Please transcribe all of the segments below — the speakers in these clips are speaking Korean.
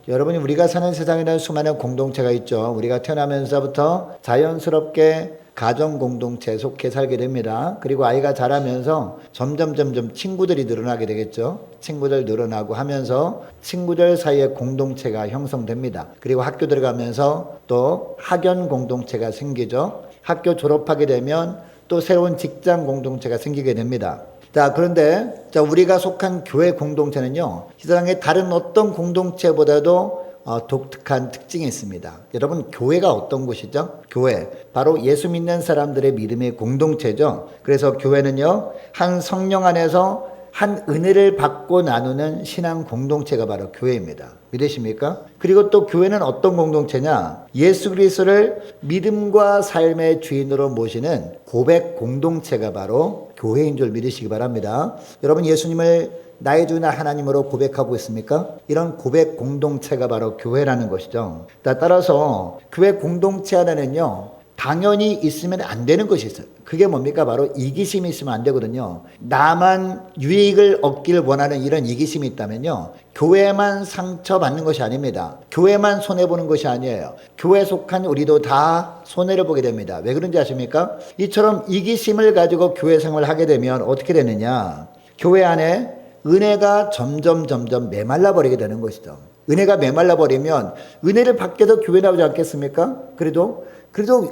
여러분이 우리가 사는 세상에는 수많은 공동체가 있죠. 우리가 태어나면서부터 자연스럽게 가정 공동체에 속해 살게 됩니다. 그리고 아이가 자라면서 점점 친구들이 늘어나게 되겠죠. 친구들 늘어나고 하면서 친구들 사이에 공동체가 형성됩니다. 그리고 학교 들어가면서 또 학연 공동체가 생기죠. 학교 졸업하게 되면 또 새로운 직장 공동체가 생기게 됩니다. 자, 그런데 우리가 속한 교회 공동체는요, 세상의 다른 어떤 공동체보다도 독특한 특징이 있습니다. 여러분, 교회가 어떤 곳이죠? 교회, 바로 예수 믿는 사람들의 믿음의 공동체죠. 그래서 교회는요, 한 성령 안에서 한 은혜를 받고 나누는 신앙 공동체가 바로 교회입니다. 믿으십니까? 그리고 또 교회는 어떤 공동체냐? 예수 그리스도를 믿음과 삶의 주인으로 모시는 고백 공동체가 바로 교회인 줄 믿으시기 바랍니다. 여러분, 예수님을 나의 주 나 하나님으로 고백하고 있습니까? 이런 고백 공동체가 바로 교회라는 것이죠. 따라서 교회 공동체 안에는요, 당연히 있으면 안 되는 것이 있어요. 그게 뭡니까? 바로 이기심이 있으면 안 되거든요. 나만 유익을 얻길 원하는 이런 이기심이 있다면요, 교회만 상처받는 것이 아닙니다. 교회만 손해보는 것이 아니에요. 교회에 속한 우리도 다 손해를 보게 됩니다. 왜 그런지 아십니까? 이처럼 이기심을 가지고 교회 생활을 하게 되면 어떻게 되느냐? 교회 안에 은혜가 점점 메말라 버리게 되는 것이죠. 은혜가 메말라 버리면 은혜를 받게도 교회 나오지 않겠습니까? 그래도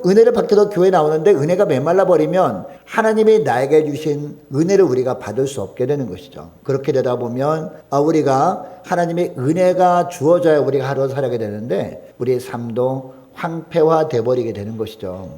은혜를 받게도 교회 나오는데 은혜가 메말라 버리면 하나님이 나에게 주신 은혜를 우리가 받을 수 없게 되는 것이죠. 그렇게 되다 보면 우리가 하나님의 은혜가 주어져야 우리가 하루 살아가게 되는데 우리의 삶도 황폐화돼 버리게 되는 것이죠.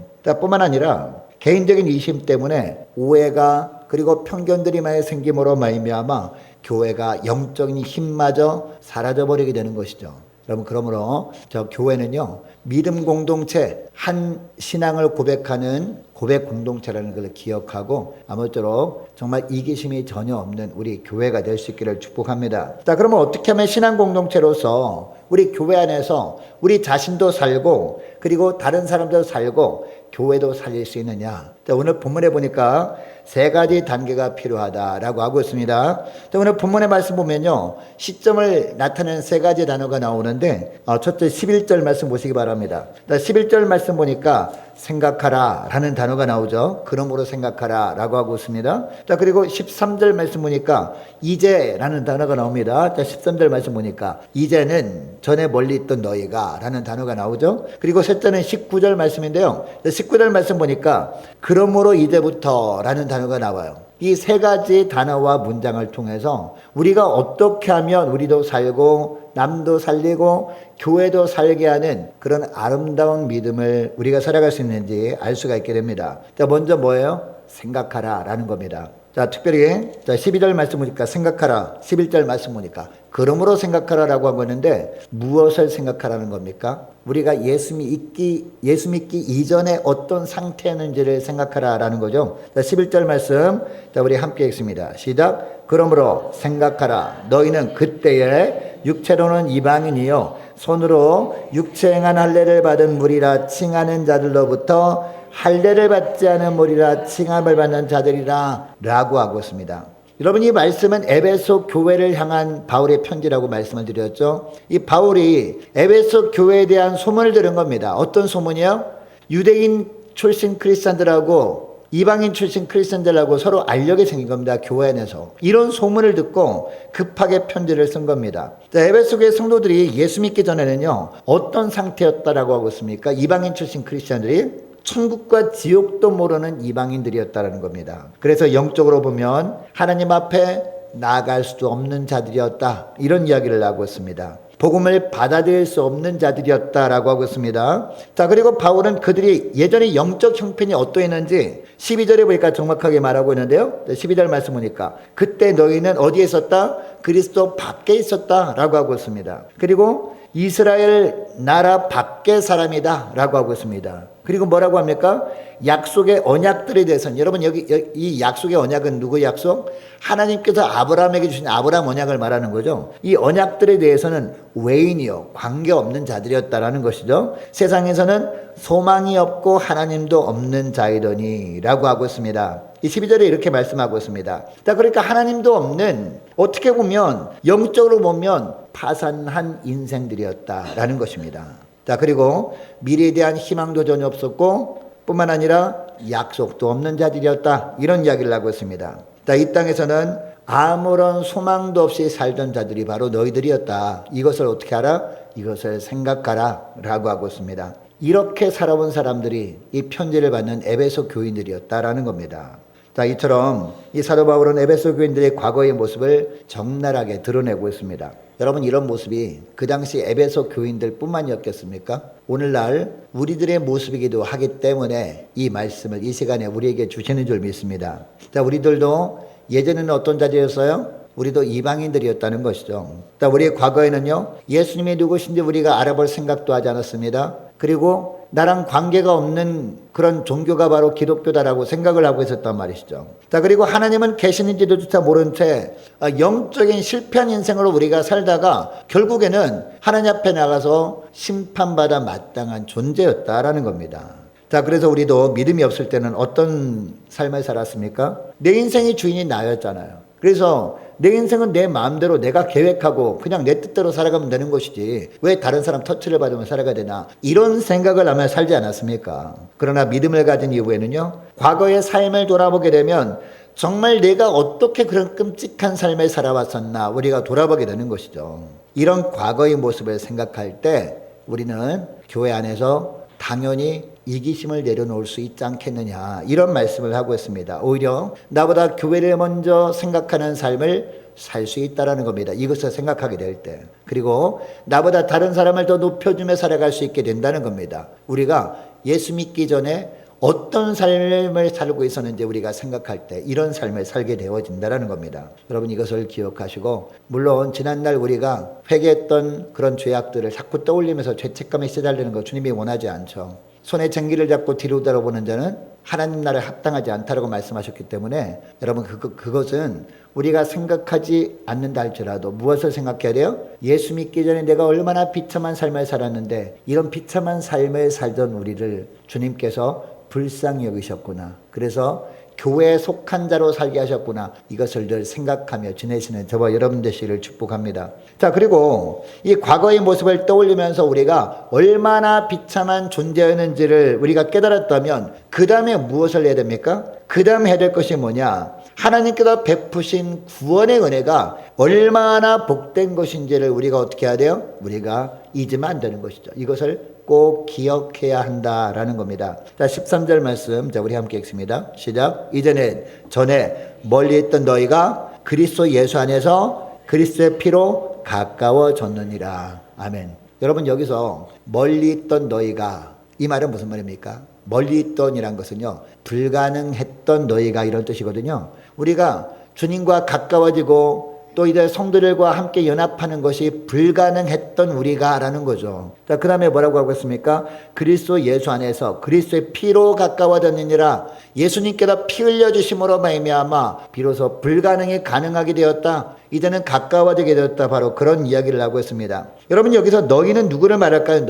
뿐만 아니라 개인적인 이심 때문에 오해가 그리고 편견들이 많이 생김으로 말미암아 교회가 영적인 힘마저 사라져버리게 되는 것이죠. 여러분, 그러므로 교회는요, 믿음 공동체, 한 신앙을 고백하는 고백 공동체라는 것을 기억하고 아무쪼록 정말 이기심이 전혀 없는 우리 교회가 될 수 있기를 축복합니다. 자, 그러면 어떻게 하면 신앙 공동체로서 우리 교회 안에서 우리 자신도 살고 그리고 다른 사람도 살고 교회도 살릴 수 있느냐? 자, 오늘 본문에 보니까 세 가지 단계가 필요하다라고 하고 있습니다. 자, 오늘 본문의 말씀 보면요, 시점을 나타내는 세 가지 단어가 나오는데 첫째 11절 말씀 보시기 바랍니다. 자, 11절 말씀 보니까 생각하라 라는 단어가 나오죠. 그러므로 생각하라 라고 하고 있습니다. 자, 그리고 13절 말씀 보니까 이제 라는 단어가 나옵니다. 자, 13절 말씀 보니까 이제는 전에 멀리 있던 너희가 라는 단어가 나오죠. 그리고 셋째는 19절 말씀인데요. 19절 말씀 보니까 그러므로 이제부터 라는 단어가 나와요. 이 세 가지 단어와 문장을 통해서 우리가 어떻게 하면 우리도 살고 남도 살리고 교회도 살게 하는 그런 아름다운 믿음을 우리가 살아갈 수 있는지 알 수가 있게 됩니다. 자, 먼저 뭐예요? 생각하라 라는 겁니다. 자, 특별히 12절 말씀 보니까 생각하라, 11절 말씀 보니까 그러므로 생각하라라고 하고 있는데 무엇을 생각하라는 겁니까? 우리가 예수 믿기 이전에 어떤 상태였는지를 생각하라라는 거죠. 자, 11절 말씀, 자, 우리 함께 읽습니다. 시작. 그러므로 생각하라. 너희는 그때에 육체로는 이방인이요 손으로 육체 행한 할례를 받은 무리라 칭하는 자들로부터 할례를 받지 않은 무리라 칭함을 받는 자들이라 라고 하고 있습니다. 여러분, 이 말씀은 에베소 교회를 향한 바울의 편지라고 말씀을 드렸죠. 이 바울이 에베소 교회에 대한 소문을 들은 겁니다. 어떤 소문이요? 유대인 출신 크리스찬들하고 이방인 출신 크리스찬들하고 서로 알력이 생긴 겁니다. 교회 안에서. 이런 소문을 듣고 급하게 편지를 쓴 겁니다. 자, 에베소 교회 성도들이 예수 믿기 전에는요, 어떤 상태였다라고 하고 있습니까? 이방인 출신 크리스찬들이 천국과 지옥도 모르는 이방인들이었다라는 겁니다. 그래서 영적으로 보면 하나님 앞에 나아갈 수도 없는 자들이었다, 이런 이야기를 하고 있습니다. 복음을 받아들일 수 없는 자들이었다라고 하고 있습니다. 자, 그리고 바울은 그들이 예전에 영적 형편이 어떠했는지 12절에 보니까 정확하게 말하고 있는데요. 12절 말씀 보니까 그때 너희는 어디에 있었다? 그리스도 밖에 있었다라고 하고 있습니다. 그리고 이스라엘 나라 밖의 사람이다 라고 하고 있습니다. 그리고 뭐라고 합니까? 약속의 언약들에 대해서는, 여러분, 여기 이 약속의 언약은 누구의 약속? 하나님께서 아브라함에게 주신 아브라함 언약을 말하는 거죠. 이 언약들에 대해서는 외인이요 관계없는 자들이었다라는 것이죠. 세상에서는 소망이 없고 하나님도 없는 자이더니 라고 하고 있습니다. 이 12절에 이렇게 말씀하고 있습니다. 자, 그러니까 하나님도 없는, 어떻게 보면 영적으로 보면 파산한 인생들이었다라는 것입니다. 자, 그리고 미래에 대한 희망도 전혀 없었고 뿐만 아니라 약속도 없는 자들이었다, 이런 이야기를 하고 있습니다. 자, 이 땅에서는 아무런 소망도 없이 살던 자들이 바로 너희들이었다. 이것을 어떻게 알아? 이것을 생각하라 라고 하고 있습니다. 이렇게 살아온 사람들이 이 편지를 받는 에베소 교인들이었다라는 겁니다. 자, 이처럼 이 사도 바울은 에베소 교인들의 과거의 모습을 적나라하게 드러내고 있습니다. 여러분, 이런 모습이 그 당시 에베소 교인들 뿐만이었겠습니까? 오늘날 우리들의 모습이기도 하기 때문에 이 말씀을 이 시간에 우리에게 주시는 줄 믿습니다. 자, 우리들도 예전에는 어떤 자들이었어요? 우리도 이방인들이었다는 것이죠. 자, 우리의 과거에는요, 예수님이 누구신지 우리가 알아볼 생각도 하지 않았습니다. 그리고 나랑 관계가 없는 그런 종교가 바로 기독교다라고 생각을 하고 있었단 말이시죠. 자, 그리고 하나님은 계시는지도 조차 모른 채 영적인 실패한 인생으로 우리가 살다가 결국에는 하나님 앞에 나가서 심판받아 마땅한 존재였다라는 겁니다. 자, 그래서 우리도 믿음이 없을 때는 어떤 삶을 살았습니까? 내 인생의 주인이 나였잖아요. 그래서 내 인생은 내 마음대로 내가 계획하고 그냥 내 뜻대로 살아가면 되는 것이지 왜 다른 사람 터치를 받으면 살아가야 되나, 이런 생각을 하며 살지 않았습니까? 그러나 믿음을 가진 이후에는요, 과거의 삶을 돌아보게 되면 정말 내가 어떻게 그런 끔찍한 삶을 살아왔었나 우리가 돌아보게 되는 것이죠. 이런 과거의 모습을 생각할 때 우리는 교회 안에서 당연히 이기심을 내려놓을 수 있지 않겠느냐, 이런 말씀을 하고 있습니다. 오히려 나보다 교회를 먼저 생각하는 삶을 살 수 있다는 겁니다. 이것을 생각하게 될 때. 그리고 나보다 다른 사람을 더 높여주며 살아갈 수 있게 된다는 겁니다. 우리가 예수 믿기 전에 어떤 삶을 살고 있었는지 우리가 생각할 때 이런 삶을 살게 되어진다는 겁니다. 여러분, 이것을 기억하시고, 물론 지난날 우리가 회개했던 그런 죄악들을 자꾸 떠올리면서 죄책감에 시달리는 거 주님이 원하지 않죠. 손에 쟁기를 잡고 뒤로 돌아보는 자는 하나님 나라에 합당하지 않다라고 말씀하셨기 때문에 여러분, 그것은 우리가 생각하지 않는다 할지라도 무엇을 생각해야 돼요? 예수 믿기 전에 내가 얼마나 비참한 삶을 살았는데 이런 비참한 삶을 살던 우리를 주님께서 불쌍히 여기셨구나, 그래서 교회에 속한 자로 살게 하셨구나, 이것을 늘 생각하며 지내시는 저와 여러분 되시기를 축복합니다. 자, 그리고 이 과거의 모습을 떠올리면서 우리가 얼마나 비참한 존재였는지를 우리가 깨달았다면 그 다음에 무엇을 해야 됩니까? 그 다음에 해야 될 것이 뭐냐? 하나님께서 베푸신 구원의 은혜가 얼마나 복된 것인지를 우리가 어떻게 해야 돼요? 우리가 잊으면 안 되는 것이죠. 이것을 꼭 기억해야 한다라는 겁니다. 자, 13절 말씀, 자, 우리 함께 읽습니다. 시작. 이제는 전에 멀리 있던 너희가 그리스도 예수 안에서 그리스도의 피로 가까워졌느니라. 아멘. 여러분, 여기서 멀리 있던 너희가, 이 말은 무슨 말입니까? 멀리 있던이란 것은요, 불가능했던 너희가, 이런 뜻이거든요. 우리가 주님과 가까워지고 또 이제 성도들과 함께 연합하는 것이 불가능했던 우리가 라는 거죠. 자, 그 다음에 뭐라고 하고 있습니까? 그리스도 예수 안에서 그리스도의 피로 가까워졌느니라. 예수님께서 피 흘려주심으로 말미암아 비로소 불가능이 가능하게 되었다. 이제는 가까워지게 되었다. 바로 그런 이야기를 하고 있습니다. 여러분, 여기서 너희는 누구를 말할까요?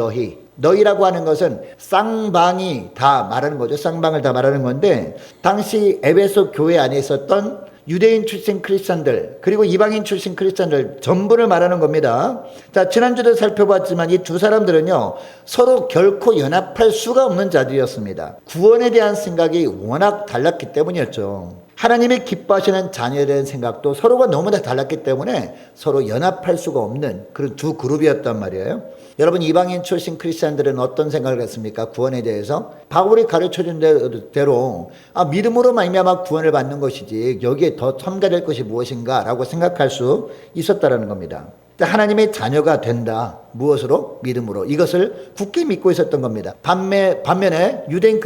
너희라고 하는 것은 쌍방이 다 말하는 거죠. 쌍방을 다 말하는 건데, 당시 에베소 교회 안에 있었던 유대인 출신 크리스찬들, 그리고 이방인 출신 크리스찬들 전부를 말하는 겁니다. 자, 지난주도 살펴봤지만 이 두 사람들은요, 서로 결코 연합할 수가 없는 자들이었습니다. 구원에 대한 생각이 워낙 달랐기 때문이었죠. 하나님이 기뻐하시는 자녀에 대한 생각도 서로가 너무나 달랐기 때문에 서로 연합할 수가 없는 그런 두 그룹이었단 말이에요. 여러분, 이방인 출신 크리스찬들은 어떤 생각을 했습니까? 구원에 대해서 바울이 가르쳐준 대로 믿음으로 말미암아 구원을 받는 것이지 여기에 더 첨가될 것이 무엇인가 라고 생각할 수 있었다는 겁니다. 하나님의 자녀가 된다. 무엇으로? 믿음으로. 이것을 굳게 믿고 있었던 겁니다. 반면에 유대인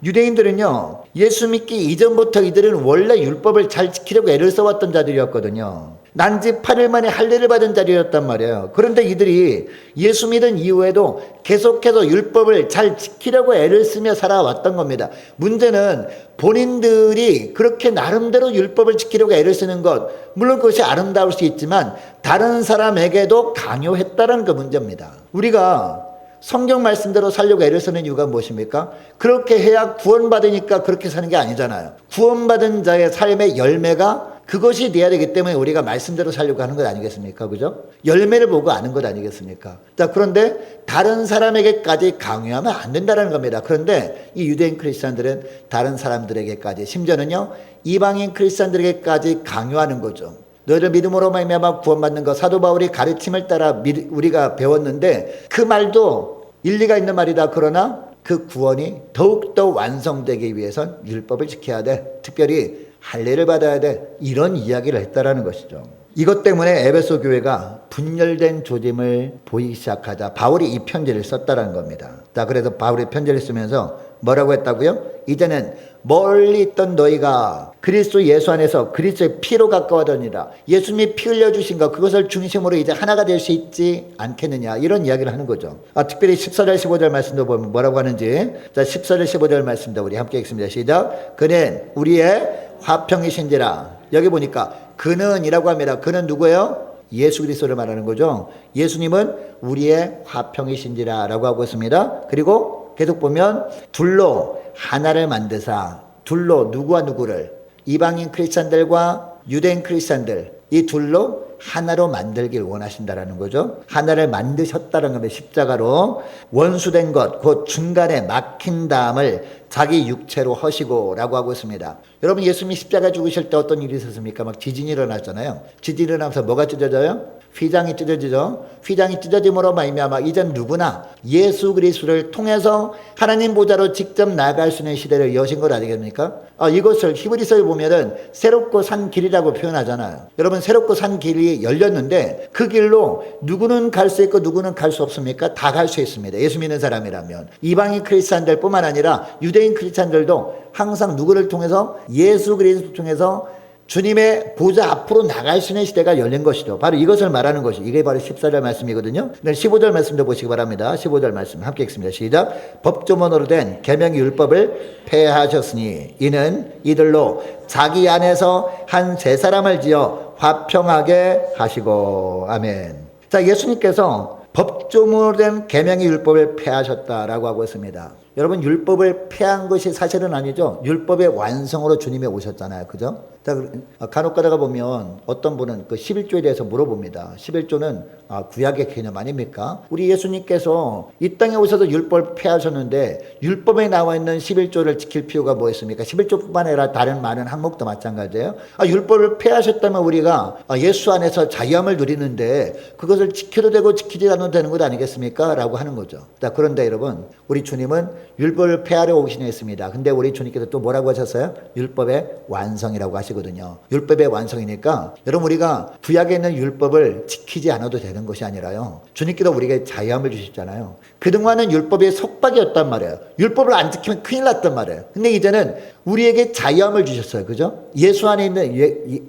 유대인들은요, 예수 믿기 이전부터 이들은 원래 율법을 잘 지키려고 애를 써왔던 자들이었거든요. 난지 8일 만에 할례를 받은 자리였단 말이에요. 그런데 이들이 예수 믿은 이후에도 계속해서 율법을 잘 지키려고 애를 쓰며 살아왔던 겁니다. 문제는 본인들이 그렇게 나름대로 율법을 지키려고 애를 쓰는 것, 물론 그것이 아름다울 수 있지만 다른 사람에게도 강요했다는 그 문제입니다. 우리가 성경 말씀대로 살려고 애를 쓰는 이유가 무엇입니까? 그렇게 해야 구원받으니까 그렇게 사는 게 아니잖아요. 구원받은 자의 삶의 열매가 그것이 돼야 되기 때문에 우리가 말씀대로 살려고 하는 것 아니겠습니까? 그죠? 열매를 보고 아는 것 아니겠습니까? 자, 그런데 다른 사람에게까지 강요하면 안 된다는 겁니다. 그런데 이 유대인 크리스찬들은 다른 사람들에게까지, 심지어는요, 이방인 크리스찬들에게까지 강요하는 거죠. 너희들 믿음으로 말미암아 구원받는 것, 사도 바울이 가르침을 따라 우리가 배웠는데 그 말도 일리가 있는 말이다. 그러나 그 구원이 더욱더 완성되기 위해선 율법을 지켜야 돼. 특별히 할례를 받아야 돼. 이런 이야기를 했다라는 것이죠. 이것 때문에 에베소 교회가 분열된 조짐을 보이기 시작하자 바울이 이 편지를 썼다라는 겁니다. 자, 그래서 바울이 편지를 쓰면서 뭐라고 했다고요? 이제는 멀리 있던 너희가 그리스도 예수 안에서 그리스도의 피로 가까워졌느니라. 예수님이 피 흘려주신 것, 그것을 중심으로 이제 하나가 될 수 있지 않겠느냐, 이런 이야기를 하는 거죠. 특별히 14절 15절 말씀도 보면 뭐라고 하는지, 자, 14절 15절 말씀도 우리 함께 읽습니다. 시작. 그는 우리의 화평이신지라. 여기 보니까 그는이라고 합니다. 그는 누구예요? 예수 그리스도를 말하는 거죠. 예수님은 우리의 화평이신지라 라고 하고 있습니다. 그리고 계속 보면 둘로 하나를 만드사, 둘로 누구와 누구를, 이방인 크리스찬들과 유대인 크리스찬들, 이 둘로 하나로 만들길 원하신다라는 거죠. 하나를 만드셨다는 겁니다. 십자가로 원수된 것, 그 중간에 막힌 담을 자기 육체로 허시고 라고 하고 있습니다. 여러분, 예수님이 십자가 죽으실 때 어떤 일이 있었습니까? 막 지진이 일어났잖아요. 지진이 일어나면서 뭐가 찢어져요? 휘장이 찢어지죠. 휘장이 찢어짐으로 말미암아 이젠 누구나 예수 그리스도를 통해서 하나님 보좌로 직접 나아갈 수 있는 시대를 여신 것 아니겠습니까? 이것을 히브리서에 보면은 새롭고 산 길이라고 표현하잖아요. 여러분, 새롭고 산 길이 열렸는데 그 길로 누구는 갈 수 있고 누구는 갈 수 없습니까? 다 갈 수 있습니다. 예수 믿는 사람이라면. 이방인 크리스찬들 뿐만 아니라 유대인 크리스찬들도 항상 누구를 통해서, 예수 그리스도 통해서 주님의 보좌 앞으로 나갈 수 있는 시대가 열린 것이죠. 바로 이것을 말하는 것이, 이게 바로 14절 말씀이거든요. 15절 말씀도 보시기 바랍니다. 15절 말씀 함께 읽습니다. 시작. 법조문으로 된 계명의 율법을 폐하셨으니 이는 이들로 자기 안에서 한 세 사람을 지어 화평하게 하시고. 아멘. 자, 예수님께서 법조문으로 된 계명의 율법을 폐하셨다라고 하고 있습니다. 여러분, 율법을 폐한 것이 사실은 아니죠. 율법의 완성으로 주님이 오셨잖아요. 그죠? 자, 간혹 가다가 보면 어떤 분은 그 11조에 대해서 물어봅니다. 11조는 구약의 개념 아닙니까? 우리 예수님께서 이 땅에 오셔서 율법을 폐하셨는데 율법에 나와 있는 11조를 지킬 필요가 뭐 있습니까? 11조뿐만 아니라 다른 많은 항목도 마찬가지예요. 율법을 폐하셨다면 우리가 예수 안에서 자유함을 누리는데 그것을 지켜도 되고 지키지 않아도 되는 것 아니겠습니까? 라고 하는 거죠. 자, 그런데 여러분, 우리 주님은 율법을 폐하려 오시긴 했습니다. 근데 우리 주님께서 또 뭐라고 하셨어요? 율법의 완성이라고 하시거든요. 율법의 완성이니까 여러분, 우리가 구약에 있는 율법을 지키지 않아도 되는 것이 아니라요, 주님께서 우리에게 자유함을 주셨잖아요. 그동안은 율법의 속박이었단 말이에요. 율법을 안 지키면 큰일 났단 말이에요. 근데 이제는 우리에게 자유함을 주셨어요. 그죠? 예수 안에 있는,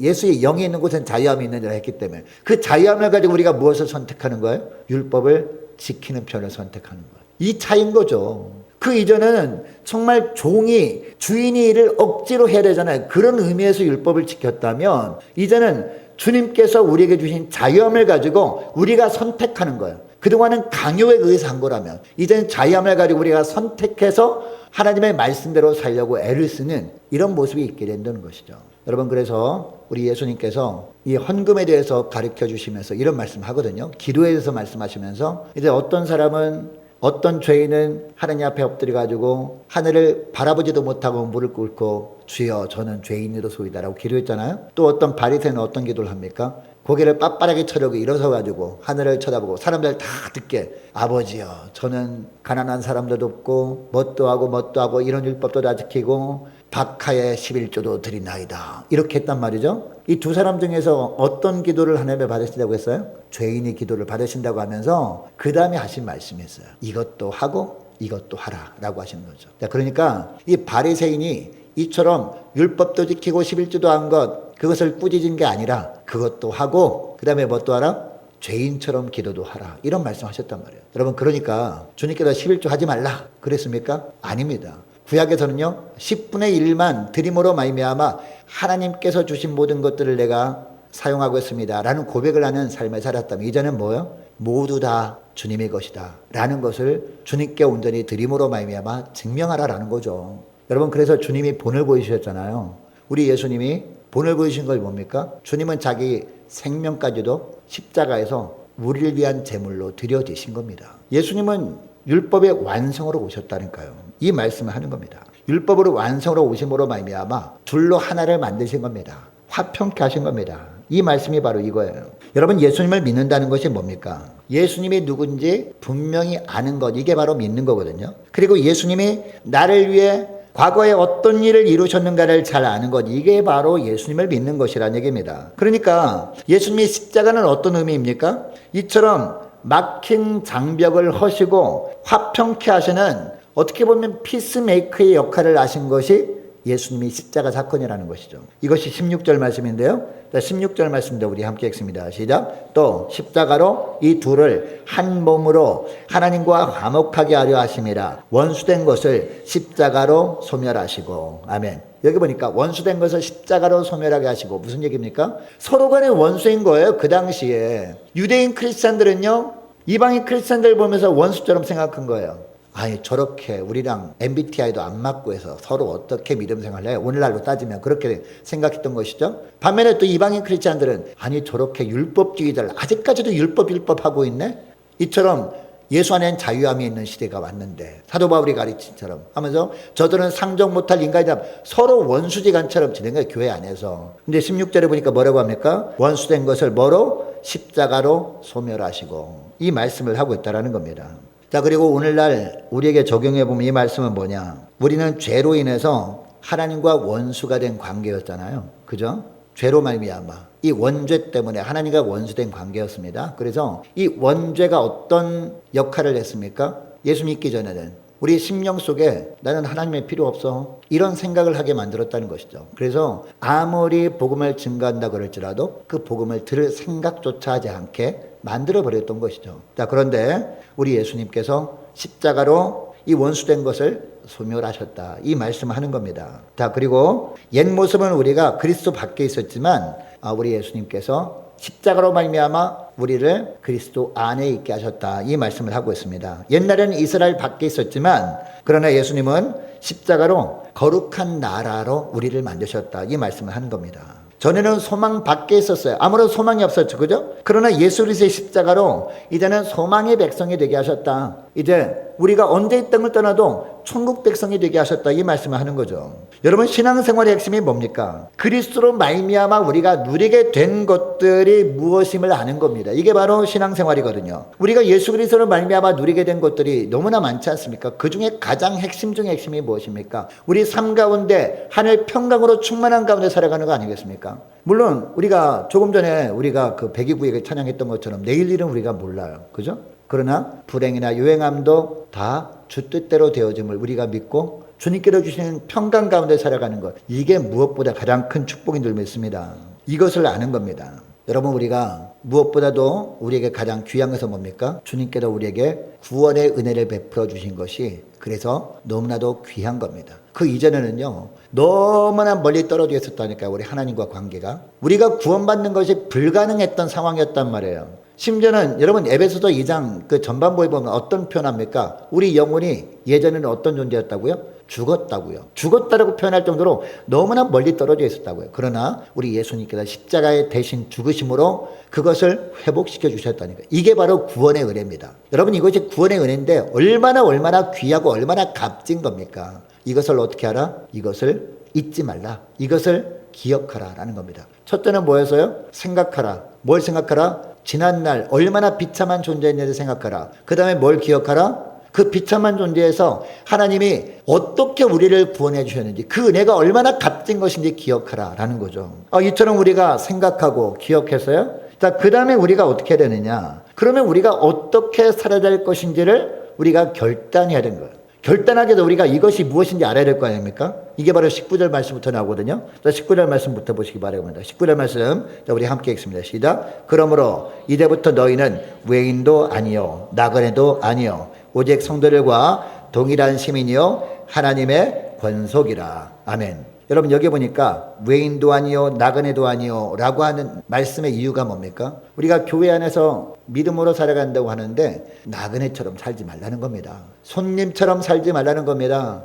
예수의 영이 있는 곳엔 자유함이 있는 줄 했기 때문에 그 자유함을 가지고 우리가 무엇을 선택하는 거예요? 율법을 지키는 편을 선택하는 거예요. 이 차이인 거죠. 그 이전에는 정말 종이, 주인이 이를 억지로 해야 되잖아요. 그런 의미에서 율법을 지켰다면 이제는 주님께서 우리에게 주신 자유함을 가지고 우리가 선택하는 거예요. 그동안은 강요에 의해서 한 거라면 이제는 자유함을 가지고 우리가 선택해서 하나님의 말씀대로 살려고 애를 쓰는 이런 모습이 있게 된다는 것이죠. 여러분, 그래서 우리 예수님께서 이 헌금에 대해서 가르쳐 주시면서 이런 말씀 하거든요. 기도에 대해서 말씀하시면서 이제 어떤 죄인은 하나님 앞에 엎드려가지고 하늘을 바라보지도 못하고 무릎 꿇고 주여 저는 죄인이로소이다라고 기도했잖아요. 또 어떤 바리새인은 어떤 기도를 합니까? 고개를 빳빳하게 쳐려고 일어서가지고 하늘을 쳐다보고 사람들 다 듣게 아버지여 저는 가난한 사람도 돕고 뭣도 하고 이런 율법도 다 지키고 박하의 11조도 드리나이다 이렇게 했단 말이죠. 이 두 사람 중에서 어떤 기도를 하나님에 받으신다고 했어요? 죄인이 기도를 받으신다고 하면서 그 다음에 하신 말씀이 있어요. 이것도 하고 이것도 하라 라고 하시는 거죠. 자, 그러니까 이 바리새인이 이처럼 율법도 지키고 11조도 한 것, 그것을 꾸짖은 게 아니라 그것도 하고 그 다음에 뭣도 하라? 죄인처럼 기도도 하라 이런 말씀하셨단 말이에요. 여러분, 그러니까 주님께서 11조 하지 말라 그랬습니까? 아닙니다. 구약에서는요 10분의 1만 드림으로 말미암아 하나님께서 주신 모든 것들을 내가 사용하고 있습니다 라는 고백을 하는 삶을 살았다면 이제는 뭐예요? 모두 다 주님의 것이다 라는 것을 주님께 온전히 드림으로 말미암아 증명하라라는 거죠. 여러분, 그래서 주님이 본을 보이셨잖아요. 우리 예수님이 본을 보이신 걸 뭡니까? 주님은 자기 생명까지도 십자가에서 우리를 위한 제물로 드려지신 겁니다. 예수님은 율법의 완성으로 오셨다니까요. 이 말씀을 하는 겁니다. 율법으로 완성으로 오심으로 말미암아 둘로 하나를 만드신 겁니다. 화평케 하신 겁니다. 이 말씀이 바로 이거예요. 여러분, 예수님을 믿는다는 것이 뭡니까? 예수님이 누군지 분명히 아는 것, 이게 바로 믿는 거거든요. 그리고 예수님이 나를 위해 과거에 어떤 일을 이루셨는가를 잘 아는 것, 이게 바로 예수님을 믿는 것이라는 얘기입니다. 그러니까 예수님의 십자가는 어떤 의미입니까? 이처럼 막힌 장벽을 허시고 화평케 하시는, 어떻게 보면 피스메이커의 역할을 하신 것이 예수님이 십자가 사건이라는 것이죠. 이것이 16절 말씀인데요. 16절 말씀도 우리 함께 읽습니다. 시작. 또 십자가로 이 둘을 한 몸으로 하나님과 화목하게 하려 하심이라. 원수된 것을 십자가로 소멸하시고. 아멘. 여기 보니까 원수된 것을 십자가로 소멸하게 하시고, 무슨 얘기입니까? 서로 간에 원수인 거예요. 그 당시에 유대인 크리스찬들은요, 이방인 크리스찬들 보면서 원수처럼 생각한 거예요. 아니, 저렇게 우리랑 MBTI도 안 맞고 해서 서로 어떻게 믿음 생활을 해요? 오늘날로 따지면 그렇게 생각했던 것이죠. 반면에 또 이방인 크리스찬들은 아니, 저렇게 율법주의자를 아직까지도 율법 하고 있네? 이처럼 예수 안에는 자유함이 있는 시대가 왔는데, 사도 바울이 가르친처럼 하면서 저들은 상종 못할 인간이다, 서로 원수지간처럼 지낸 거예요, 교회 안에서. 근데 16절에 보니까 뭐라고 합니까? 원수된 것을 뭐로? 십자가로 소멸하시고, 이 말씀을 하고 있다는 겁니다. 자, 그리고 오늘날 우리에게 적용해 보면 이 말씀은 뭐냐? 우리는 죄로 인해서 하나님과 원수가 된 관계였잖아요. 그죠? 죄로 말미암아 이 원죄 때문에 하나님과 원수된 관계였습니다. 그래서 이 원죄가 어떤 역할을 했습니까? 예수 믿기 전에는 우리 심령 속에 나는 하나님의 필요 없어, 이런 생각을 하게 만들었다는 것이죠. 그래서 아무리 복음을 증거한다 그럴지라도 그 복음을 들을 생각조차 하지 않게 만들어버렸던 것이죠. 자, 그런데 우리 예수님께서 십자가로 이 원수된 것을 소멸하셨다, 이 말씀을 하는 겁니다. 자, 그리고 옛 모습은 우리가 그리스도 밖에 있었지만 우리 예수님께서 십자가로 말미암아 우리를 그리스도 안에 있게 하셨다, 이 말씀을 하고 있습니다. 옛날에는 이스라엘 밖에 있었지만 그러나 예수님은 십자가로 거룩한 나라로 우리를 만드셨다, 이 말씀을 하는 겁니다. 전에는 소망 밖에 있었어요. 아무런 소망이 없었죠. 그죠? 그러나 예수 그리스도의 십자가로 이제는 소망의 백성이 되게 하셨다. 이제 우리가 언제 이 땅을 떠나도 천국 백성이 되게 하셨다, 이 말씀을 하는 거죠. 여러분, 신앙생활의 핵심이 뭡니까? 그리스도로 말미암아 우리가 누리게 된 것들이 무엇임을 아는 겁니다. 이게 바로 신앙생활이거든요. 우리가 예수 그리스도로 말미암아 누리게 된 것들이 너무나 많지 않습니까? 그 중에 가장 핵심 중에 핵심이 무엇입니까? 우리 삶 가운데 하늘 평강으로 충만한 가운데 살아가는 거 아니겠습니까? 물론 우리가 조금 전에 우리가 그 백이구에게 찬양했던 것처럼 내일 일은 우리가 몰라요. 그죠? 그러나 불행이나 유행함도 다 주 뜻대로 되어짐을 우리가 믿고 주님께로 주시는 평강 가운데 살아가는 것, 이게 무엇보다 가장 큰 축복인 줄 믿습니다. 이것을 아는 겁니다. 여러분, 우리가 무엇보다도 우리에게 가장 귀한 것은 뭡니까? 주님께서 우리에게 구원의 은혜를 베풀어 주신 것이 그래서 너무나도 귀한 겁니다. 그 이전에는요, 너무나 멀리 떨어져 있었다니까요, 우리 하나님과 관계가. 우리가 구원받는 것이 불가능했던 상황이었단 말이에요. 심지어는 여러분, 에베소서 2장 그 전반부에 보면 어떤 표현합니까? 우리 영혼이 예전에는 어떤 존재였다고요? 죽었다고요. 죽었다라고 표현할 정도로 너무나 멀리 떨어져 있었다고요. 그러나 우리 예수님께서 십자가에 대신 죽으심으로 그것을 회복시켜 주셨다니까요. 이게 바로 구원의 은혜입니다. 여러분, 이것이 구원의 은혜인데 얼마나 귀하고 얼마나 값진 겁니까? 이것을 어떻게 하라? 이것을 잊지 말라. 이것을 기억하라 라는 겁니다. 첫째는 뭐였어요? 생각하라. 뭘 생각하라? 지난날 얼마나 비참한 존재였는지 생각하라. 그 다음에 뭘 기억하라? 그 비참한 존재에서 하나님이 어떻게 우리를 구원해 주셨는지, 그 은혜가 얼마나 값진 것인지 기억하라 라는 거죠. 이처럼 우리가 생각하고 기억했어요. 자, 그 다음에 우리가 어떻게 해야 되느냐? 그러면 우리가 어떻게 살아야 될 것인지를 우리가 결단해야 되는 거예요. 결단하게도 우리가 이것이 무엇인지 알아야 될 거 아닙니까? 이게 바로 19절 말씀부터 나오거든요. 자, 19절 말씀부터 보시기 바랍니다. 19절 말씀, 자, 우리 함께 읽습니다. 시작. 그러므로 이제부터 너희는 외인도 아니요 나그네도 아니요 오직 성도들과 동일한 시민이요 하나님의 권속이라. 아멘. 여러분 여기 보니까 외인도 아니요 나그네도 아니요 라고 하는 말씀의 이유가 뭡니까? 우리가 교회 안에서 믿음으로 살아간다고 하는데 나그네처럼 살지 말라는 겁니다. 손님처럼 살지 말라는 겁니다.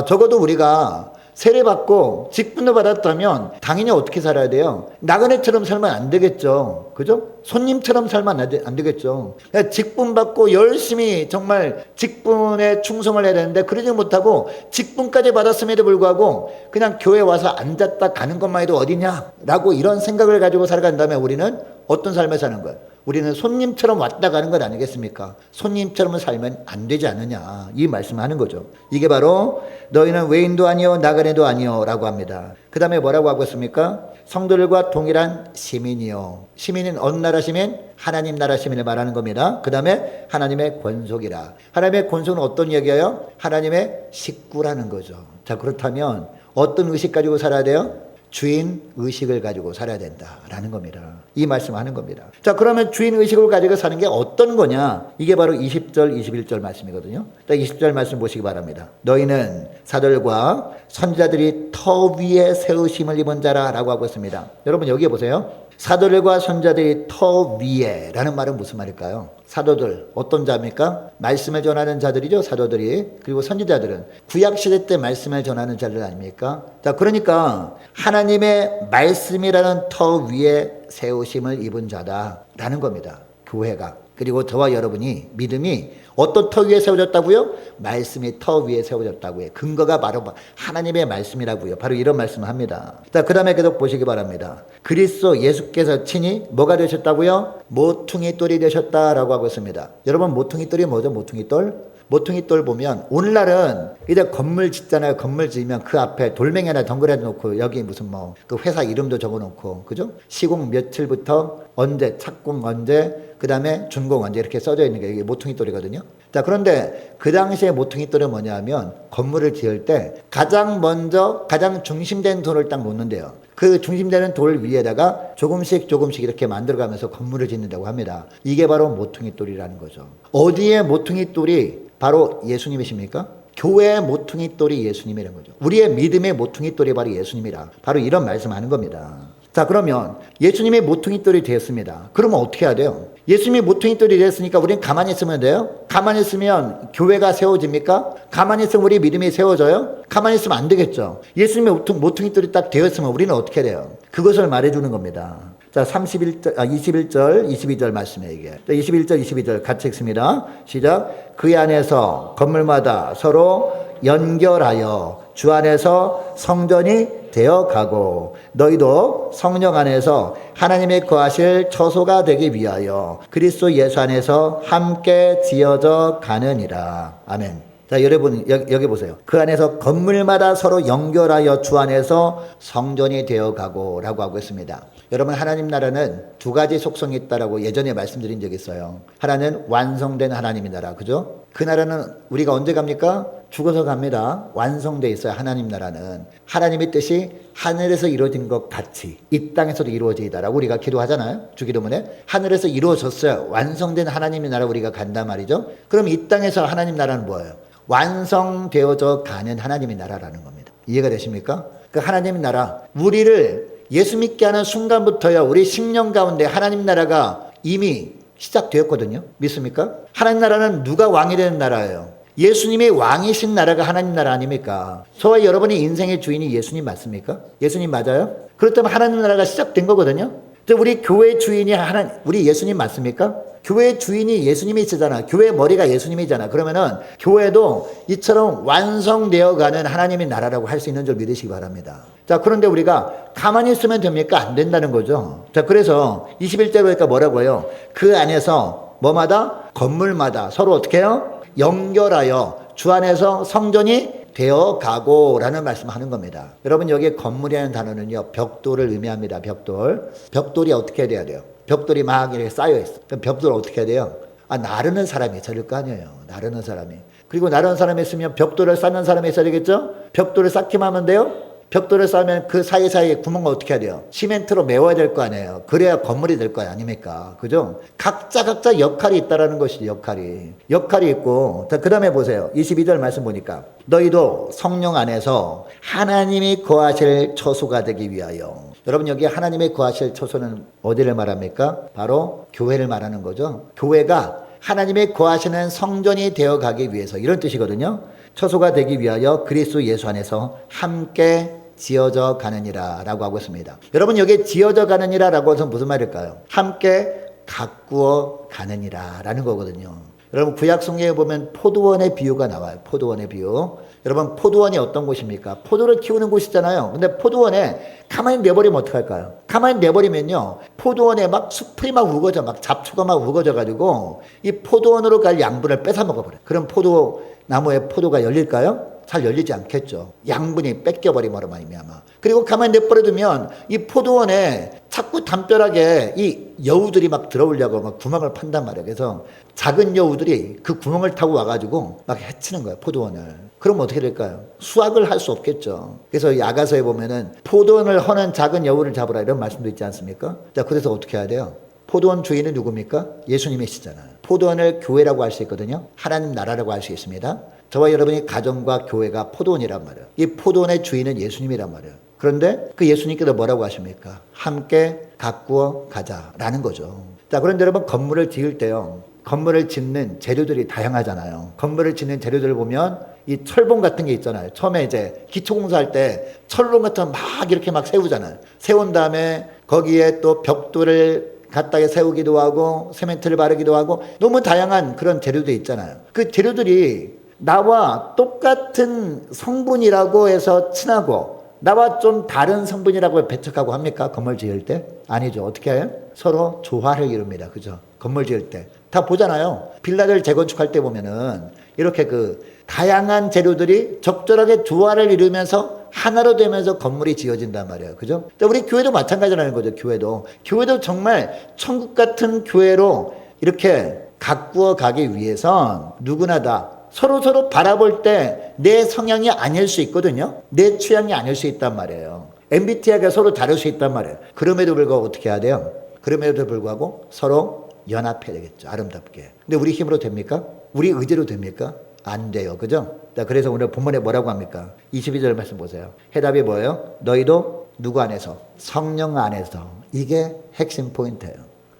적어도 우리가 세례받고 직분도 받았다면 당연히 어떻게 살아야 돼요? 나그네처럼 살면 안 되겠죠. 그죠? 손님처럼 살면 안 되겠죠. 직분 받고 열심히 정말 직분에 충성을 해야 되는데 그러지 못하고 직분까지 받았음에도 불구하고 그냥 교회 와서 앉았다 가는 것만 해도 어디냐라고 이런 생각을 가지고 살아간다면 우리는 어떤 삶을 사는 거예요? 우리는 손님처럼 왔다 가는 것 아니겠습니까? 손님처럼 살면 안 되지 않느냐 이 말씀하는 거죠. 이게 바로 너희는 외인도 아니요 나그네도 아니요 라고 합니다. 그 다음에 뭐라고 하고 있습니까? 성도들과 동일한 시민이요. 시민은 어느 나라 시민? 하나님 나라 시민을 말하는 겁니다. 그 다음에 하나님의 권속이라. 하나님의 권속은 어떤 얘기예요? 하나님의 식구라는 거죠. 자, 그렇다면 어떤 의식 가지고 살아야 돼요? 주인 의식을 가지고 살아야 된다라는 겁니다. 이 말씀하는 겁니다. 자, 그러면 주인 의식을 가지고 사는 게 어떤 거냐? 이게 바로 20절, 21절 말씀이거든요. 20절 말씀 보시기 바랍니다. 너희는 사도들과 선지자들이 터 위에 세우심을 입은 자라라고 하고 있습니다. 여러분 여기 보세요. 사도들과 선지자들이 터 위에 라는 말은 무슨 말일까요? 사도들 어떤 자입니까? 말씀을 전하는 자들이죠. 사도들이. 그리고 선지자들은 구약시대 때 말씀을 전하는 자들 아닙니까? 자, 그러니까 하나님의 말씀이라는 터 위에 세우심을 입은 자다라는 겁니다. 교회가. 그리고 저와 여러분이 믿음이 어떤 터 위에 세워졌다고요? 말씀이 터 위에 세워졌다고요. 근거가 바로 하나님의 말씀이라고요. 바로 이런 말씀을 합니다. 자, 그 다음에 계속 보시기 바랍니다. 그리스도 예수께서 친히 뭐가 되셨다고요? 모퉁이 돌이 되셨다라고 하고 있습니다. 여러분 모퉁이 돌이 뭐죠? 모퉁이 돌? 모퉁이 돌 보면 오늘날은 이제 건물 짓잖아요. 건물 지으면 그 앞에 돌멩이 하나 덩그려 놓고 여기 무슨 그 회사 이름도 적어 놓고 그죠? 시공 며칠부터 언제 착공 언제 그 다음에 준공 언제 이렇게 써져 있는 게 이게 모퉁이 돌이거든요. 자, 그런데 그 당시에 모퉁이 돌은 뭐냐면 건물을 지을 때 가장 먼저 가장 중심된 돌을 딱 놓는데요. 그 중심되는 돌 위에다가 조금씩 이렇게 만들어가면서 건물을 짓는다고 합니다. 이게 바로 모퉁이 돌이라는 거죠. 어디에 모퉁이 돌이 바로 예수님이십니까? 교회의 모퉁이 돌이 예수님이라는 거죠. 우리의 믿음의 모퉁이 돌이 바로 예수님이라. 바로 이런 말씀하는 겁니다. 자, 그러면 예수님의 모퉁이 돌이 되었습니다. 그러면 어떻게 해야 돼요? 예수님이 모퉁이 돌이 됐으니까 우리는 가만히 있으면 돼요? 가만히 있으면 교회가 세워집니까? 가만히 있으면 우리 믿음이 세워져요? 가만히 있으면 안 되겠죠. 예수님의 모퉁이 돌이 딱 되었으면 우리는 어떻게 돼요? 그것을 말해주는 겁니다. 자, 21절, 22절 말씀에 이게. 자, 21절, 22절 같이 읽습니다. 시작. 그 안에서 건물마다 서로 연결하여 주 안에서 성전이 되어가고 너희도 성령 안에서 하나님의 거하실 처소가 되기 위하여 그리스도 예수 안에서 함께 지어져 가느니라. 아멘. 자, 여러분 여기 보세요. 그 안에서 건물마다 서로 연결하여 주 안에서 성전이 되어가고 라고 하고 있습니다. 여러분 하나님 나라는 두 가지 속성이 있다라고 예전에 말씀드린 적이 있어요. 하나는 완성된 하나님의 나라, 그죠? 그 나라는 우리가 언제 갑니까? 죽어서 갑니다. 완성돼 있어요. 하나님 나라는 하나님의 뜻이 하늘에서 이루어진 것 같이 이 땅에서도 이루어지다라고 우리가 기도하잖아요. 주기도문에 하늘에서 이루어졌어요. 완성된 하나님의 나라 우리가 간단 말이죠. 그럼 이 땅에서 하나님 나라는 뭐예요? 완성되어져 가는 하나님의 나라라는 겁니다. 이해가 되십니까? 그 하나님의 나라 우리를 예수 믿게 하는 순간부터요 우리 심령 가운데 하나님 나라가 이미 시작되었거든요. 믿습니까? 하나님 나라는 누가 왕이 되는 나라예요? 예수님이 왕이신 나라가 하나님 나라 아닙니까? 저와 여러분의 인생의 주인이 예수님 맞습니까? 예수님 맞아요? 그렇다면 하나님 나라가 시작된 거거든요. 우리 교회 주인이 우리 예수님 맞습니까? 교회 주인이 예수님이시잖아. 교회 머리가 예수님이잖아. 그러면은 교회도 이처럼 완성되어 가는 하나님의 나라라고 할 수 있는 줄 믿으시기 바랍니다. 자, 그런데 우리가 가만히 있으면 됩니까? 안 된다는 거죠. 자, 그래서 21절 보니까 뭐라고 해요? 그 안에서 뭐마다? 건물마다 서로 어떻게 해요? 연결하여 주 안에서 성전이 되어 가고 라는 말씀하는 겁니다. 여러분 여기에 건물이라는 단어는요 벽돌을 의미합니다. 벽돌이 어떻게 돼야 돼요? 벽돌이 막 이렇게 쌓여있어. 그럼 벽돌을 어떻게 해야 돼요? 나르는 사람이 있어야 될 거 아니에요. 나르는 사람이. 그리고 나르는 사람이 있으면 벽돌을 쌓는 사람이 있어야 되겠죠? 벽돌을 쌓기만 하면 돼요? 벽돌을 쌓으면 그 사이사이에 구멍을 어떻게 해야 돼요? 시멘트로 메워야 될 거 아니에요. 그래야 건물이 될 거 아닙니까? 그죠? 각자 역할이 있다라는 것이죠. 역할이 있고. 자, 그 다음에 보세요. 22절 말씀 보니까 너희도 성령 안에서 하나님이 거하실 처소가 되기 위하여. 여러분, 여기 하나님의 거하실 처소는 어디를 말합니까? 바로 교회를 말하는 거죠. 교회가 하나님의 거하시는 성전이 되어가기 위해서, 이런 뜻이거든요. 처소가 되기 위하여 그리스도 예수 안에서 함께 지어져 가느니라 라고 하고 있습니다. 여러분, 여기 지어져 가느니라 라고 해서 무슨 말일까요? 함께 가꾸어 가느니라 라는 거거든요. 여러분, 구약 성경에 보면 포도원의 비유가 나와요. 포도원의 비유. 여러분, 포도원이 어떤 곳입니까? 포도를 키우는 곳이잖아요. 근데 포도원에 가만히 내버리면 어떡할까요? 가만히 내버리면요, 포도원에 막 숲이 막 우거져, 막 잡초가 막 우거져 가지고 이 포도원으로 갈 양분을 뺏어 먹어버려요. 그럼 포도나무에 포도가 열릴까요? 잘 열리지 않겠죠. 양분이 뺏겨버림으로 말미암아. 그리고 가만히 내버려두면 이 포도원에 자꾸 담벼락에 이 여우들이 막 들어오려고 막 구멍을 판단 말이에요. 그래서 작은 여우들이 그 구멍을 타고 와가지고 막 해치는 거예요, 포도원을. 그럼 어떻게 될까요? 수확을 할 수 없겠죠. 그래서 야가서에 보면은 포도원을 허는 작은 여우를 잡으라 이런 말씀도 있지 않습니까? 자, 그래서 어떻게 해야 돼요? 포도원 주인은 누굽니까? 예수님이시잖아요. 포도원을 교회라고 할 수 있거든요. 하나님 나라라고 할 수 있습니다. 저와 여러분이 가정과 교회가 포도원이란 말이에요. 이 포도원의 주인은 예수님이란 말이에요. 그런데 그 예수님께서 뭐라고 하십니까? 함께 가꾸어 가자라는 거죠. 자, 그런데 여러분, 건물을 지을 때요, 건물을 짓는 재료들이 다양하잖아요. 건물을 짓는 재료들을 보면 이 철봉 같은 게 있잖아요. 처음에 이제 기초공사할 때 철봉 같은 거 막 이렇게 막 세우잖아요. 세운 다음에 거기에 또 벽돌을 갖다 세우기도 하고 세멘트를 바르기도 하고 너무 다양한 그런 재료들이 있잖아요. 그 재료들이 나와 똑같은 성분이라고 해서 친하고 나와 좀 다른 성분이라고 배척하고 합니까? 건물 지을 때? 아니죠. 어떻게 해요? 서로 조화를 이룹니다. 그죠? 건물 지을 때. 다 보잖아요. 빌라를 재건축할 때 보면은 이렇게 그 다양한 재료들이 적절하게 조화를 이루면서 하나로 되면서 건물이 지어진단 말이에요. 그죠? 우리 교회도 마찬가지라는 거죠. 교회도 정말 천국 같은 교회로 이렇게 가꾸어 가기 위해선 누구나 다 서로 바라볼 때 내 성향이 아닐 수 있거든요. 내 취향이 아닐 수 있단 말이에요. MBTI가 서로 다를 수 있단 말이에요. 그럼에도 불구하고 어떻게 해야 돼요? 그럼에도 불구하고 서로 연합해야 되겠죠. 아름답게. 근데 우리 힘으로 됩니까? 우리 의지로 됩니까? 안 돼요. 그죠? 자, 그래서 오늘 본문에 뭐라고 합니까? 22절 말씀 보세요. 해답이 뭐예요? 너희도 누구 안에서? 성령 안에서. 이게 핵심 포인트예요.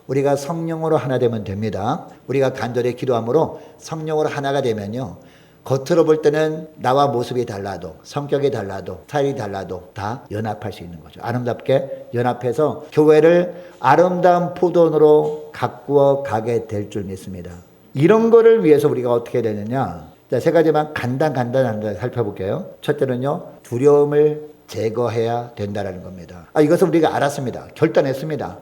우리가 성령으로 하나 되면 됩니다. 우리가 간절히 기도함으로 성령으로 하나가 되면요, 겉으로 볼 때는 나와 모습이 달라도, 성격이 달라도, 스타일이 달라도 다 연합할 수 있는 거죠. 아름답게 연합해서 교회를 아름다운 포도원으로 가꾸어 가게 될 줄 믿습니다. 이런 거를 위해서 우리가 어떻게 해야 되느냐? 자, 세 가지만 간단하게 살펴볼게요. 첫째는요, 두려움을 제거해야 된다라는 겁니다. 이것을 우리가 알았습니다. 결단했습니다.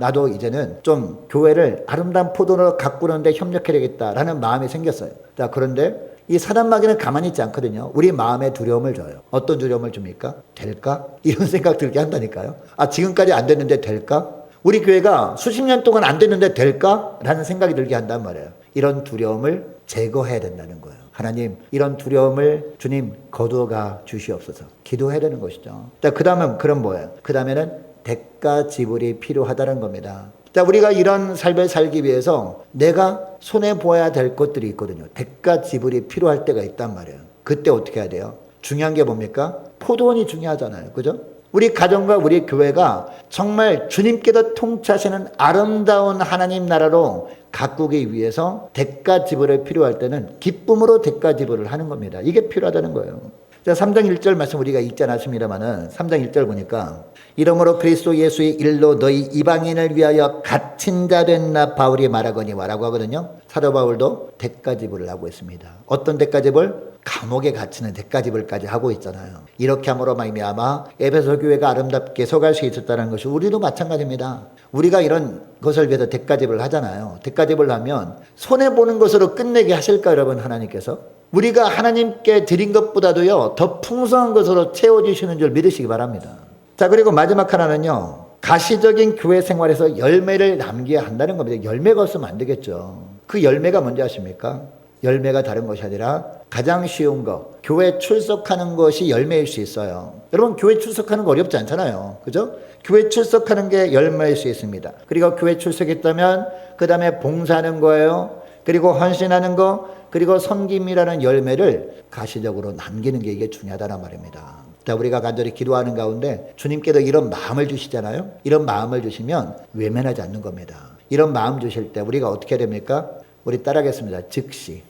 나도 이제는 좀 교회를 아름다운 포도원으로 가꾸는데 협력해야 되겠다라는 마음이 생겼어요. 자, 그런데 이 사단 마귀는 가만히 있지 않거든요. 우리 마음에 두려움을 줘요. 어떤 두려움을 줍니까? 될까? 이런 생각 들게 한다니까요. 지금까지 안 됐는데 될까? 우리 교회가 수십 년 동안 안 됐는데 될까? 라는 생각이 들게 한단 말이에요. 이런 두려움을 제거해야 된다는 거예요. 하나님, 이런 두려움을 주님 거두어가 주시옵소서. 기도해야 되는 것이죠. 자, 그 다음은 그럼 뭐예요? 그 다음에는 대가 지불이 필요하다는 겁니다. 자, 우리가 이런 삶을 살기 위해서 내가 손해보아야 될 것들이 있거든요. 대가 지불이 필요할 때가 있단 말이에요. 그때 어떻게 해야 돼요? 중요한 게 뭡니까? 포도원이 중요하잖아요. 그죠? 우리 가정과 우리 교회가 정말 주님께서 통치하시는 아름다운 하나님 나라로 가꾸기 위해서 대가 지불이 필요할 때는 기쁨으로 대가 지불을 하는 겁니다. 이게 필요하다는 거예요. 자, 3장 1절 말씀 우리가 읽지 않았습니다만은 3장 1절 보니까 이러므로 그리스도 예수의 일로 너희 이방인을 위하여 갇힌 자 된 나 바울이 말하거니와 라고 하거든요. 사도 바울도 대가 지불을 하고 있습니다. 어떤 대가 지불? 감옥에 갇히는 대가 지불까지 하고 있잖아요. 이렇게 함으로 말미암아 에베소 교회가 아름답게 서갈 수 있었다는 것이 우리도 마찬가지입니다. 우리가 이런 것을 위해서 대가 지불을 하잖아요. 대가 지불을 하면 손해보는 것으로 끝내게 하실까 여러분 하나님께서? 우리가 하나님께 드린 것보다도요 더 풍성한 것으로 채워주시는 줄 믿으시기 바랍니다. 자, 그리고 마지막 하나는요, 가시적인 교회 생활에서 열매를 남겨야 한다는 겁니다. 열매가 없으면 안 되겠죠. 그 열매가 뭔지 아십니까? 열매가 다른 것이 아니라 가장 쉬운 거, 교회 출석하는 것이 열매일 수 있어요. 여러분, 교회 출석하는 거 어렵지 않잖아요. 그죠? 교회 출석하는 게 열매일 수 있습니다. 그리고 교회 출석했다면 그 다음에 봉사하는 거예요. 그리고 헌신하는 거, 그리고 섬김이라는 열매를 가시적으로 남기는 게 이게 중요하다는 말입니다. 자, 우리가 간절히 기도하는 가운데 주님께서 이런 마음을 주시잖아요. 이런 마음을 주시면 외면하지 않는 겁니다. 이런 마음 주실 때 우리가 어떻게 됩니까? 우리 따라하겠습니다. 즉시.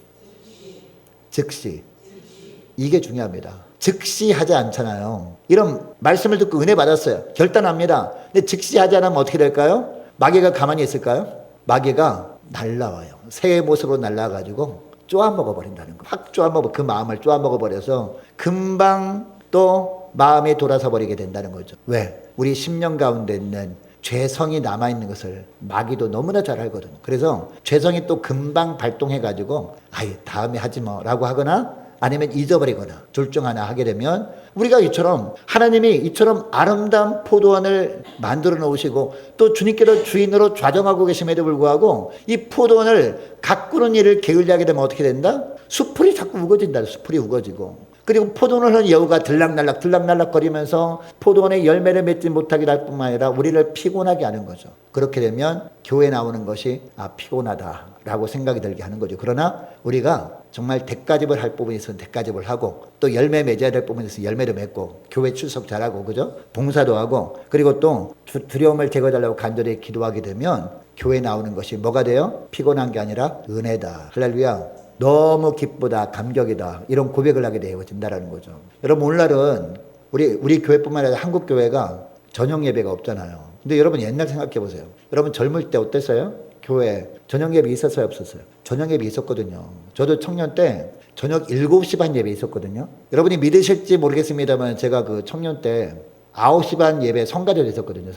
이게 중요합니다. 즉시 하지 않잖아요. 이런 말씀을 듣고 은혜 받았어요. 결단합니다. 근데 즉시 하지 않으면 어떻게 될까요? 마귀가 가만히 있을까요? 마귀가 날라와요. 새의 모습으로 날라가지고 쪼아먹어버린다는 거. 확 쪼아먹어, 그 마음을 쪼아먹어버려서 금방 또 마음이 돌아서 버리게 된다는 거죠. 왜? 우리 심령 가운데 있는 죄성이 남아있는 것을 마귀도 너무나 잘 알거든요. 그래서 죄성이 또 금방 발동해가지고 아이 다음에 하지 뭐 라고 하거나 아니면 잊어버리거나 둘 중 하나 하게 되면 우리가 이처럼 하나님이 이처럼 아름다운 포도원을 만들어 놓으시고 또 주님께서 주인으로 좌정하고 계심에도 불구하고 이 포도원을 가꾸는 일을 게을리하게 하게 되면 어떻게 된다? 수풀이 자꾸 우거진다. 수풀이 우거지고 그리고 포도원을 하는 여우가 들락날락 거리면서 포도원의 열매를 맺지 못하게 할 뿐만 아니라 우리를 피곤하게 하는 거죠. 그렇게 되면 교회 나오는 것이 피곤하다라고 생각이 들게 하는 거죠. 그러나 우리가 정말 대가집을 할 부분이 있으면 대가집을 하고 또 열매 맺어야 될 부분이 있으면 열매를 맺고 교회 출석 잘하고 그죠? 봉사도 하고 그리고 또 두려움을 제거해달라고 간절히 기도하게 되면 교회 나오는 것이 뭐가 돼요? 피곤한 게 아니라 은혜다. 할렐루야. 너무 기쁘다, 감격이다 이런 고백을 하게 되어진다는 거죠. 여러분 오늘날은 우리 교회뿐만 아니라 한국 교회가 저녁 예배가 없잖아요. 근데 여러분 옛날 생각해 보세요. 여러분 젊을 때 어땠어요? 교회 저녁 예배 있었어요, 없었어요? 저녁 예배 있었거든요. 저도 청년 때 저녁 7시 반 예배 있었거든요. 여러분이 믿으실지 모르겠습니다만 제가 그 청년 때 9시 반 예배 성가대도 있었거든요.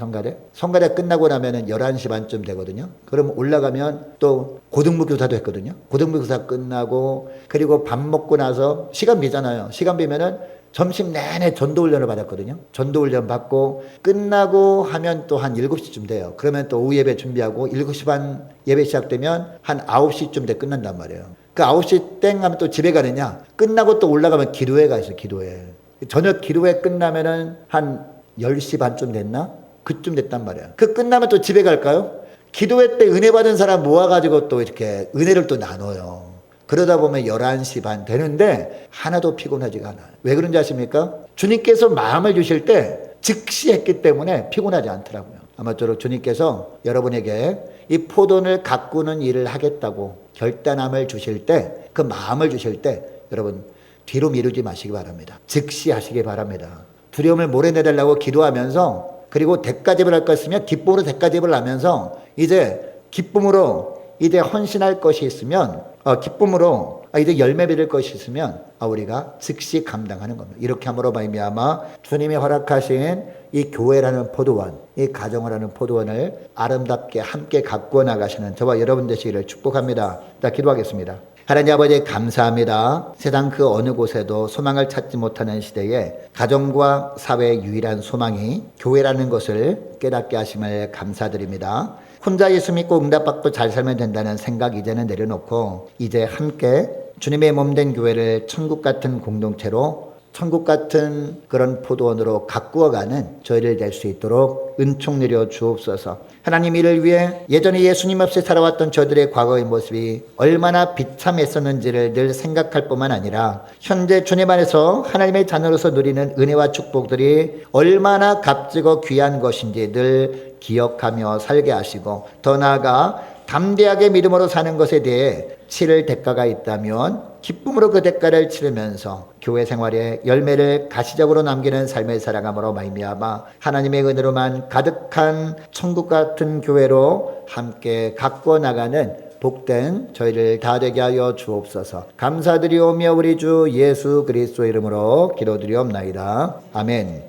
성가대 끝나고 나면은 11시 반쯤 되거든요. 그럼 올라가면 또 고등부 교사도 했거든요. 고등부 교사 끝나고 그리고 밥 먹고 나서 시간 비잖아요. 시간 비면은 점심 내내 전도훈련을 받았거든요. 전도훈련 받고 끝나고 하면 또 한 7시쯤 돼요. 그러면 또 오후 예배 준비하고 7시 반 예배 시작되면 한 9시쯤 돼 끝난단 말이에요. 그 9시 땡 하면 또 집에 가느냐? 끝나고 또 올라가면 기도회가 있어요. 기도회. 저녁 기도회 끝나면은 한 10시 반쯤 됐나? 그쯤 됐단 말이야. 그 끝나면 또 집에 갈까요? 기도회 때 은혜 받은 사람 모아가지고 또 이렇게 은혜를 또 나눠요. 그러다 보면 11시 반 되는데 하나도 피곤하지가 않아요. 왜 그런지 아십니까? 주님께서 마음을 주실 때 즉시 했기 때문에 피곤하지 않더라고요. 아마쪼록 주님께서 여러분에게 이 포도원을 가꾸는 일을 하겠다고 결단함을 주실 때 그 마음을 주실 때 여러분 뒤로 미루지 마시기 바랍니다. 즉시 하시기 바랍니다. 두려움을 몰아내달라고 기도하면서 그리고 대가집을 할 것이면 기쁨으로 대가집을 하면서 이제 기쁨으로 이제 헌신할 것이 있으면 기쁨으로 이제 열매 맺을 것이 있으면 우리가 즉시 감당하는 겁니다. 이렇게 함으로 말미암아 주님이 허락하신 이 교회라는 포도원, 이 가정을 하는 포도원을 아름답게 함께 가꾸어 나가시는 저와 여러분 되시기를 축복합니다. 자, 기도하겠습니다. 하나님 아버지 감사합니다. 세상 그 어느 곳에도 소망을 찾지 못하는 시대에 가정과 사회의 유일한 소망이 교회라는 것을 깨닫게 하심을 감사드립니다. 혼자 예수 믿고 응답받고 잘 살면 된다는 생각 이제는 내려놓고 이제 함께 주님의 몸된 교회를 천국 같은 공동체로 천국 같은 그런 포도원으로 가꾸어가는 저희를 될 수 있도록 은총 내려 주옵소서. 하나님 이를 위해 예전에 예수님 없이 살아왔던 저들의 과거의 모습이 얼마나 비참했었는지를 늘 생각할 뿐만 아니라 현재 주님 안에서 하나님의 자녀로서 누리는 은혜와 축복들이 얼마나 값지고 귀한 것인지 늘 기억하며 살게 하시고 더 나아가 담대하게 믿음으로 사는 것에 대해 치를 대가가 있다면 기쁨으로 그 대가를 치르면서 교회 생활에 열매를 가시적으로 남기는 삶을 살아감으로 말미암아 하나님의 은혜로만 가득한 천국 같은 교회로 함께 가꾸어 나가는 복된 저희를 다 되게 하여 주옵소서. 감사드리오며 우리 주 예수 그리스도 이름으로 기도드리옵나이다. 아멘.